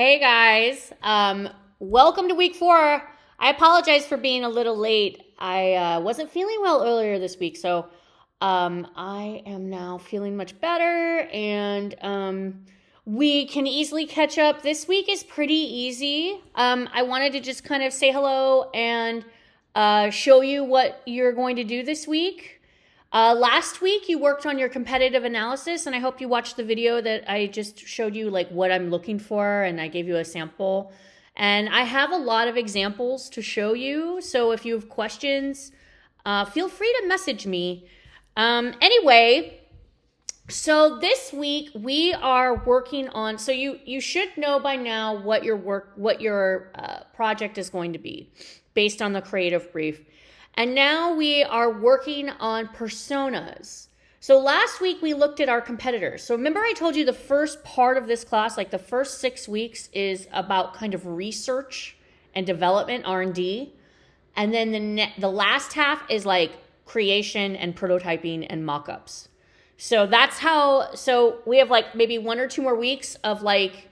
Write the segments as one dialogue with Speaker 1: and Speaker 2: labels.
Speaker 1: Hey guys, welcome to week 4. I apologize for being a little late. I wasn't feeling well earlier this week, so I am now feeling much better, and we can easily catch up. This week is pretty easy. I wanted to just kind of say hello and show you what you're going to do this week. Last week you worked on your competitive analysis, and I hope you watched the video that I just showed you, like what I'm looking for, and I gave you a sample. And I have a lot of examples to show you, so if you have questions, feel free to message me. Anyway, so this week we are working on, so you should know by now what your project is going to be based on the creative brief. And now we are working on personas. So last week we looked at our competitors. So remember I told you the first part of this class, like the first 6 weeks, is about kind of research and development, R&D. And then the last half is like creation and prototyping and mock-ups. So that's how, so we have like maybe 1 or 2 more weeks of like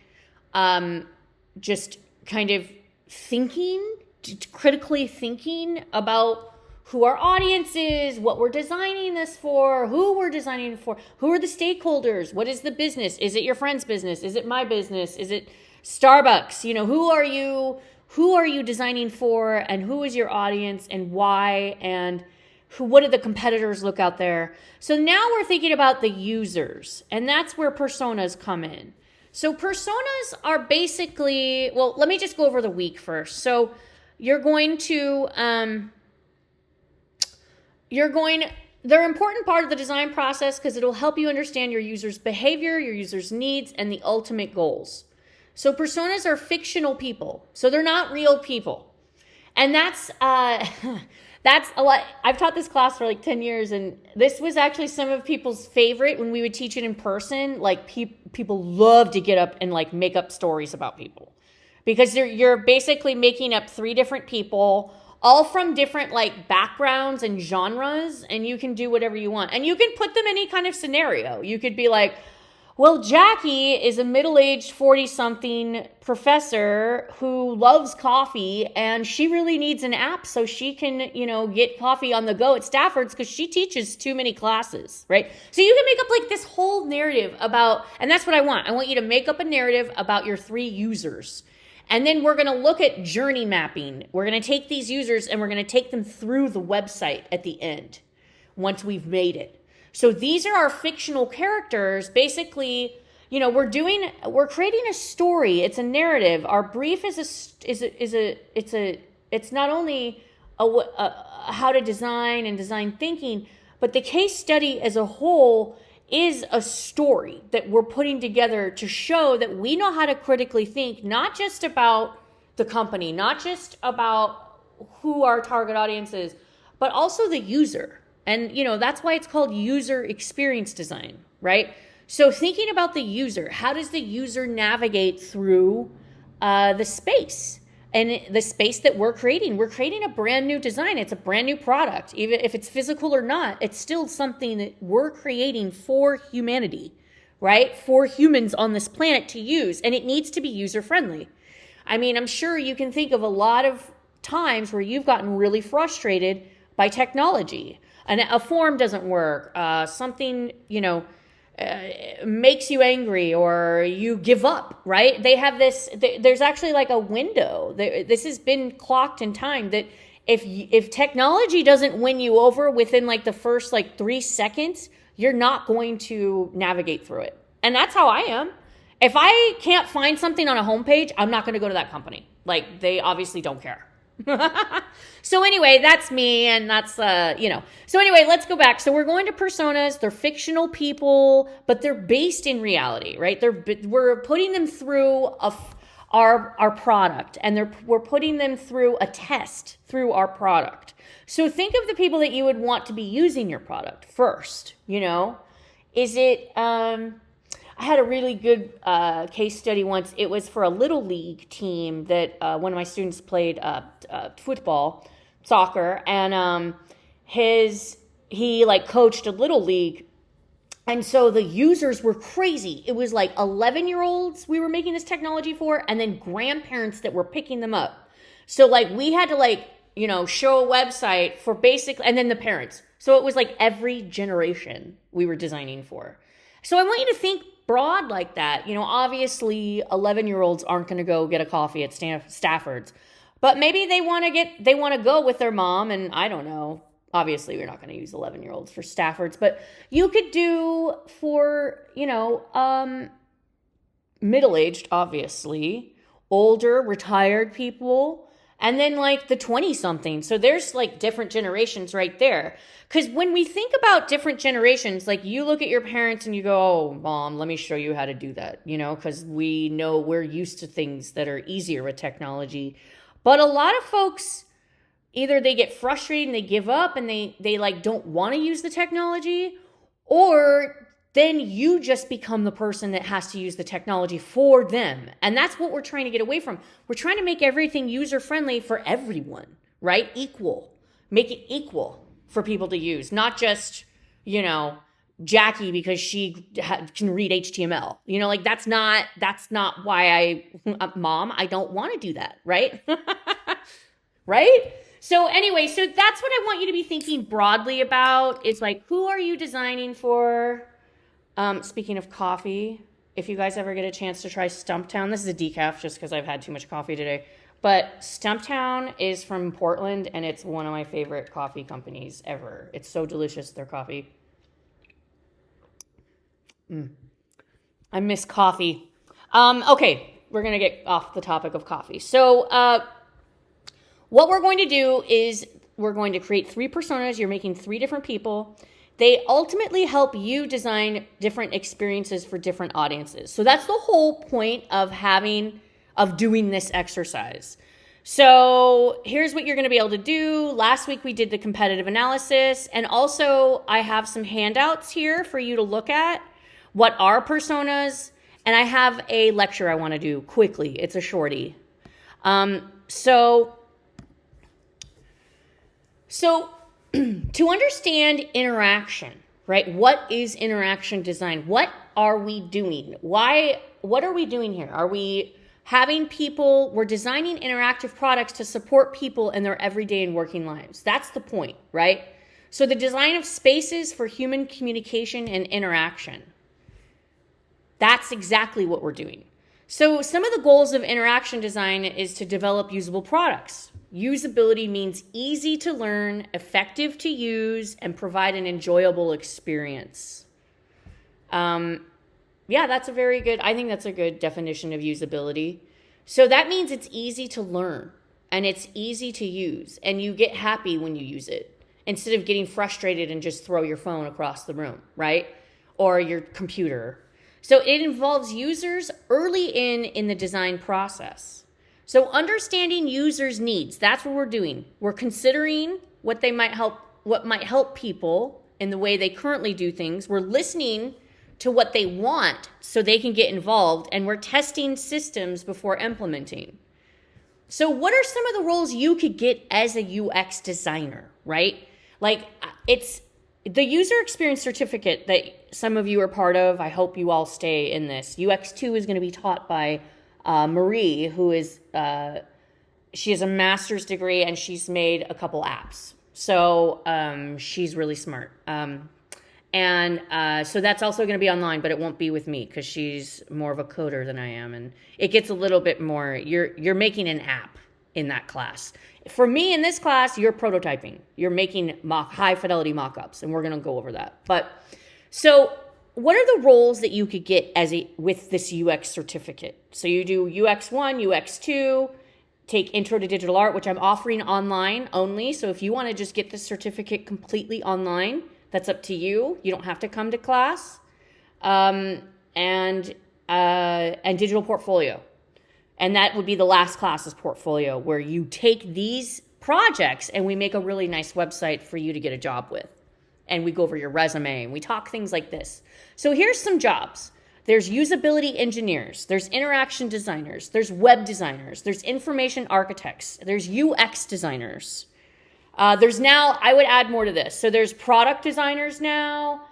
Speaker 1: just kind of critically thinking about who our audience is, what we're designing this for, who we're designing it for, who are the stakeholders, what is the business, is it your friend's business, is it my business, is it Starbucks, who are you designing for, and who is your audience, and why, and what do the competitors look out there. So now we're thinking about the users, and that's where personas come in. So personas are basically, well, let me just go over the week first. So they're an important part of the design process because it'll help you understand your user's behavior, your user's needs, and the ultimate goals. So personas are fictional people. So they're not real people. And that's a lot. I've taught this class for like 10 years, and this was actually some of people's favorite when we would teach it in person. Like people love to get up and like make up stories about people. Because you're basically making up 3 different people, all from different like backgrounds and genres, and you can do whatever you want. And you can put them in any kind of scenario. You could be like, well, Jackie is a middle-aged 40-something professor who loves coffee, and she really needs an app so she can, get coffee on the go at Stafford's because she teaches too many classes, right? So you can make up like this whole narrative about, and that's what I want. I want you to make up a narrative about your 3 users. And then we're going to look at journey mapping. We're going to take these users and we're going to take them through the website at the end once we've made it. So these are our fictional characters. Basically, we're creating a story. It's a narrative. Our brief it's not only how to design and design thinking, but the case study as a whole is a story that we're putting together to show that we know how to critically think, not just about the company, not just about who our target audience is, but also the user. And, that's why it's called user experience design, right? So thinking about the user, how does the user navigate through the space? And the space that we're creating a brand new design. It's a brand new product. Even if it's physical or not, it's still something that we're creating for humanity, right? For humans on this planet to use. And it needs to be user-friendly. I mean, I'm sure you can think of a lot of times where you've gotten really frustrated by technology. And a form doesn't work. Something, makes you angry, or you give up, right? They have this, there's actually like a window. This has been clocked in time that if technology doesn't win you over within like the first like 3 seconds, you're not going to navigate through it. And that's how I am. If I can't find something on a homepage, I'm not going to go to that company. Like, they obviously don't care. So anyway, that's me, and that's, So anyway, let's go back. So we're going to personas. They're fictional people, but they're based in reality, right? We're putting them through our product, and we're putting them through a test through our product. So think of the people that you would want to be using your product first, Is it, I had a really good case study once. It was for a little league team that one of my students played soccer, and he like coached a little league And so the users were crazy. It was like 11-year-olds we were making this technology for, and then grandparents that were picking them up. So like we had to like, show a website for basic, and then the parents. So it was like every generation we were designing for. So I want you to think broad like that. Obviously 11-year-olds aren't going to go get a coffee at Stafford's, but maybe they want to go with their mom, and I don't know. Obviously, we're not going to use 11-year-olds for Stafford's, but you could do for, middle-aged, obviously, older, retired people, and then like the 20-something. So there's like different generations right there. Because when we think about different generations, like you look at your parents and you go, oh, mom, let me show you how to do that, because we know we're used to things that are easier with technology. But a lot of folks, either they get frustrated and they give up and they like don't want to use the technology, or then you just become the person that has to use the technology for them. And that's what we're trying to get away from. We're trying to make everything user-friendly for everyone, right? Equal. Make it equal for people to use, not just, Jackie because she can read HTML. Like that's not why Mom, I don't want to do that, right? Right? So anyway, so that's what I want you to be thinking broadly about. It's like, who are you designing for? Speaking of coffee, if you guys ever get a chance to try Stumptown, this is a decaf just because I've had too much coffee today. But Stumptown is from Portland, and it's one of my favorite coffee companies ever. It's so delicious, their coffee. I miss coffee. Okay, we're going to get off the topic of coffee. So what we're going to do is we're going to create 3 personas. You're making 3 different people. They ultimately help you design different experiences for different audiences. So that's the whole point of doing this exercise. So here's what you're going to be able to do. Last week we did the competitive analysis, and also I have some handouts here for you to look at. What are personas? And I have a lecture I want to do quickly. It's a shorty. So to understand interaction, right? What is interaction design? What are we doing? What are we doing here? Are we having people, we're designing interactive products to support people in their everyday and working lives. That's the point, right? So the design of spaces for human communication and interaction. That's exactly what we're doing. So some of the goals of interaction design is to develop usable products. Usability means easy to learn, effective to use, and provide an enjoyable experience. Yeah, I think that's a good definition of usability. So that means it's easy to learn and it's easy to use, and you get happy when you use it instead of getting frustrated and just throw your phone across the room, right? Or your computer. So it involves users early in the design process. So understanding users' needs, that's what we're doing. We're considering what might help people in the way they currently do things. We're listening to what they want so they can get involved, and we're testing systems before implementing. So what are some of the roles you could get as a UX designer, right? Like it's the user experience certificate that some of you are part of. I hope you all stay in this. UX2 is going to be taught by Marie, who is, she has a master's degree and she's made a couple apps. So she's really smart. So that's also going to be online, but it won't be with me because she's more of a coder than I am. And it gets a little bit more, you're making an app in that class. For me in this class, you're prototyping. You're making high fidelity mock-ups, and we're going to go over that. But so what are the roles that you could get with this UX certificate? So you do UX1, UX2, take Intro to Digital Art, which I'm offering online only. So if you want to just get the certificate completely online, that's up to you. You don't have to come to class. And digital portfolio. And that would be the last class's portfolio, where you take these projects and we make a really nice website for you to get a job with. And we go over your resume and we talk things like this. So here's some jobs. There's usability engineers, there's interaction designers, there's web designers, there's information architects, there's UX designers. There's now, I would add more to this. So there's product designers now.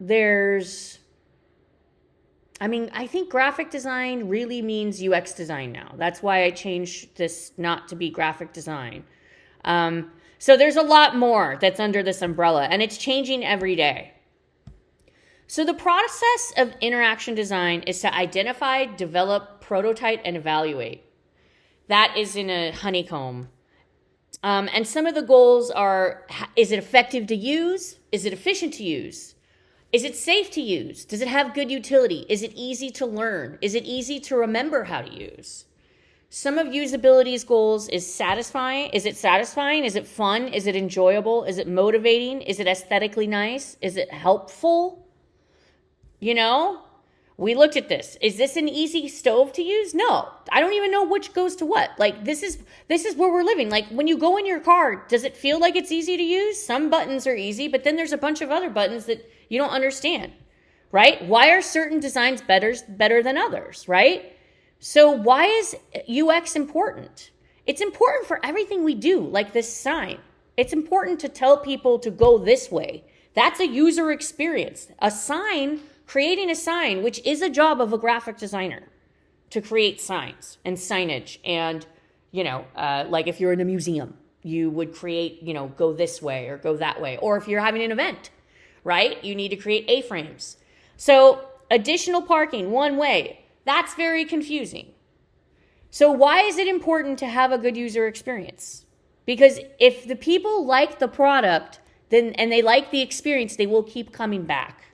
Speaker 1: I think graphic design really means UX design now. That's why I changed this not to be graphic design. So there's a lot more that's under this umbrella, and it's changing every day. So the process of interaction design is to identify, develop, prototype, and evaluate. That is in a honeycomb. And some of the goals are, is it effective to use? Is it efficient to use? Is it safe to use? Does it have good utility? Is it easy to learn? Is it easy to remember how to use? Some of usability's goals is satisfying. Is it satisfying? Is it fun? Is it enjoyable? Is it motivating? Is it aesthetically nice? Is it helpful? You know, we looked at this. Is this an easy stove to use? No, I don't even know which goes to what. Like this is where we're living. Like when you go in your car, does it feel like it's easy to use? Some buttons are easy, but then there's a bunch of other buttons that you don't understand, right? Why are certain designs better than others, right? So why is UX important? It's important for everything we do, like this sign. It's important to tell people to go this way. That's a user experience. A sign, creating a sign, which is a job of a graphic designer, to create signs and signage. And, like if you're in a museum, you would create, go this way or go that way. Or if you're having an event, right? You need to create A-frames. So additional parking, one way, that's very confusing. So why is it important to have a good user experience? Because if the people like the product, and they like the experience, they will keep coming back,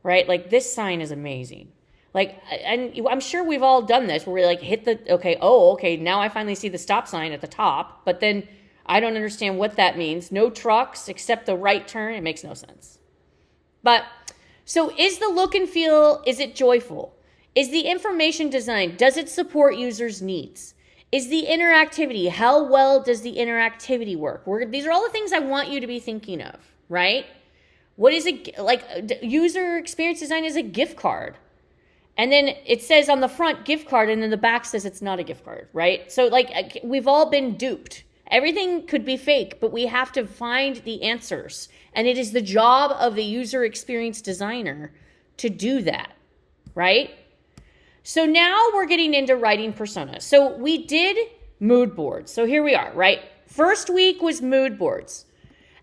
Speaker 1: right? Like this sign is amazing. Like, and I'm sure we've all done this where we like hit okay, now I finally see the stop sign at the top, but then I don't understand what that means. No trucks except the right turn. It makes no sense. But so is the look and feel, is it joyful? Is the information designed? Does it support users' needs? Is the interactivity, how well does the interactivity work? These are all the things I want you to be thinking of, right? What is it, like user experience design is a gift card. And then it says on the front gift card and then the back says it's not a gift card, right? So like we've all been duped. Everything could be fake, but we have to find the answers. And it is the job of the user experience designer to do that, right? So now we're getting into writing personas. So we did mood boards. So here we are, right? First week was mood boards.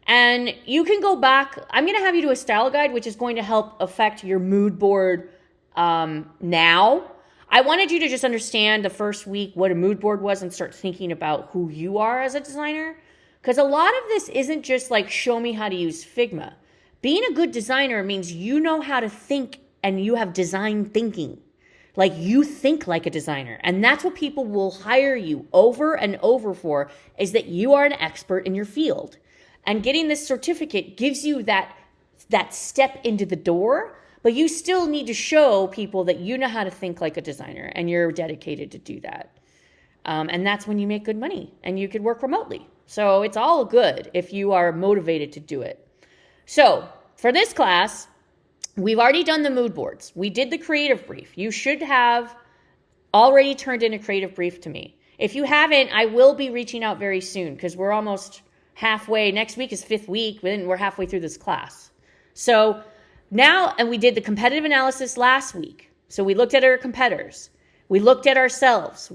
Speaker 1: And you can go back. I'm going to have you do a style guide, which is going to help affect your mood board now. I wanted you to just understand the first week what a mood board was and start thinking about who you are as a designer. Because a lot of this isn't just like show me how to use Figma. Being a good designer means you know how to think and you have design thinking. Like you think like a designer. And that's what people will hire you over and over for, is that you are an expert in your field. And getting this certificate gives you that step into the door, but you still need to show people that you know how to think like a designer and you're dedicated to do that. And that's when you make good money and you could work remotely. So it's all good if you are motivated to do it. So for this class, we've already done the mood boards. We did the creative brief. You should have already turned in a creative brief to me. If you haven't, I will be reaching out very soon because we're almost halfway. Next week is 5th week, then we're halfway through this class. So now, and we did the competitive analysis last week. So we looked at our competitors. We looked at ourselves.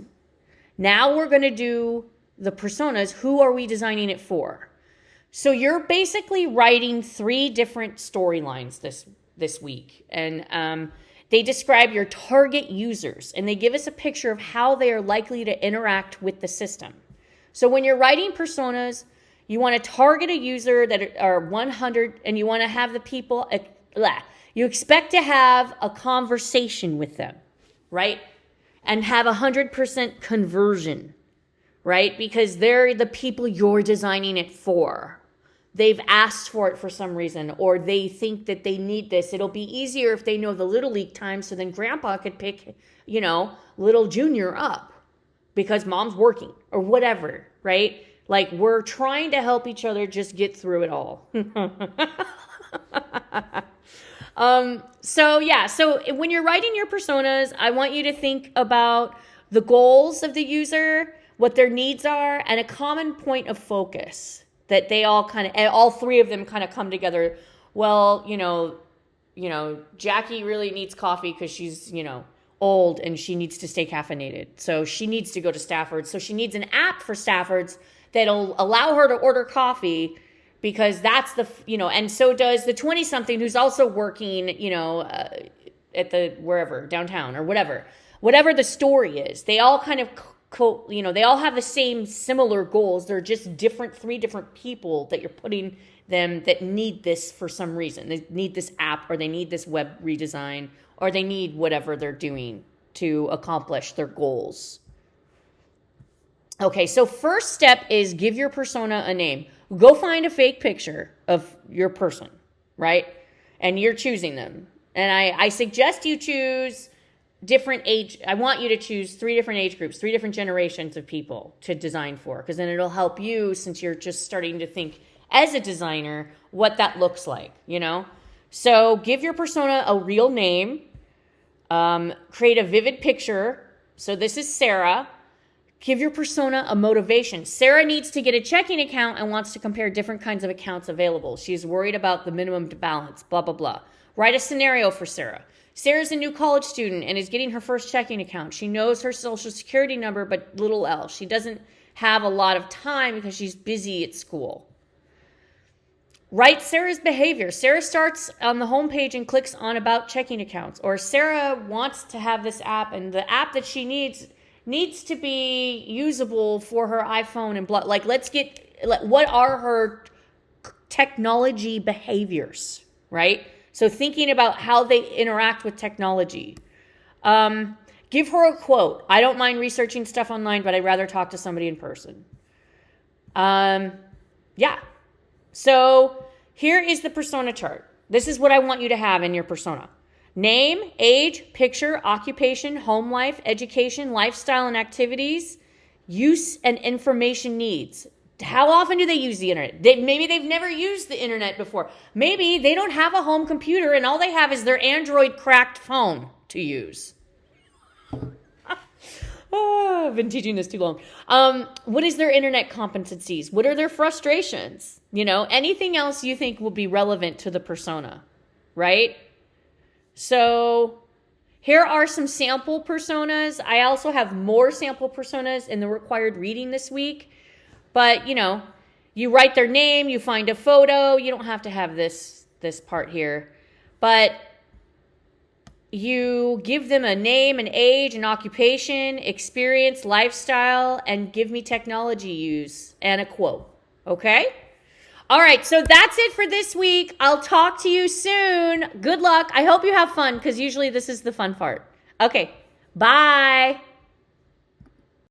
Speaker 1: Now we're going to do the personas. Who are we designing it for? So you're basically writing 3 different storylines this week. And they describe your target users. And they give us a picture of how they are likely to interact with the system. So when you're writing personas, you want to target a user that are 100, and you want to have the people, you expect to have a conversation with them, right? And have 100% conversion, right? Because they're the people you're designing it for. They've asked for it for some reason, or they think that they need this. It'll be easier if they know the Little League time, so then grandpa could pick, little junior up because mom's working or whatever, right? Like we're trying to help each other just get through it all. So when you're writing your personas, I want you to think about the goals of the user, what their needs are, and a common point of focus that they all 3 of them kind of come together. Well, Jackie really needs coffee because she's, old and she needs to stay caffeinated. So she needs to go to Stafford's. So she needs an app for Stafford's that'll allow her to order coffee because that's and so does the 20-something who's also working, at the wherever, downtown or whatever the story is. They all kind of, they all have the same similar goals. They're just three different people that you're putting them that need this for some reason. They need this app or they need this web redesign or they need whatever they're doing to accomplish their goals. Okay, so first step is give your persona a name. Go find a fake picture of your person, right? And you're choosing them. And I suggest you choose different age. I want you to choose 3 different age groups, 3 different generations of people to design for, because then it'll help you, since you're just starting to think as a designer, what that looks like, So give your persona a real name. Create a vivid picture. So this is Sarah. Give your persona a motivation. Sarah needs to get a checking account and wants to compare different kinds of accounts available. She's worried about the minimum balance, blah, blah, blah. Write a scenario for Sarah. Sarah's a new college student and is getting her first checking account. She knows her social security number, but little else. She doesn't have a lot of time because she's busy at school. Write Sarah's behavior. Sarah starts on the homepage and clicks on about checking accounts. Or Sarah wants to have this app, and the app that she needs to be usable for her iPhone and blah. What are her technology behaviors, right? So thinking about how they interact with technology. Give her a quote. I don't mind researching stuff online, but I'd rather talk to somebody in person. Yeah. So here is the persona chart. This is what I want you to have in your persona. Name, age, picture, occupation, home life, education, lifestyle and activities, use and information needs. How often do they use the internet? Maybe they've never used the internet before. Maybe they don't have a home computer and all they have is their Android cracked phone to use. Oh, I've been teaching this too long. What is their internet competencies? What are their frustrations? Anything else you think will be relevant to the persona, right? So here are some sample personas. I also have more sample personas in the required reading this week. But, you write their name, you find a photo. You don't have to have this part here. But you give them a name, an age, an occupation, experience, lifestyle, and give me technology use and a quote. Okay? All right, so that's it for this week. I'll talk to you soon. Good luck. I hope you have fun because usually this is the fun part. Okay, bye.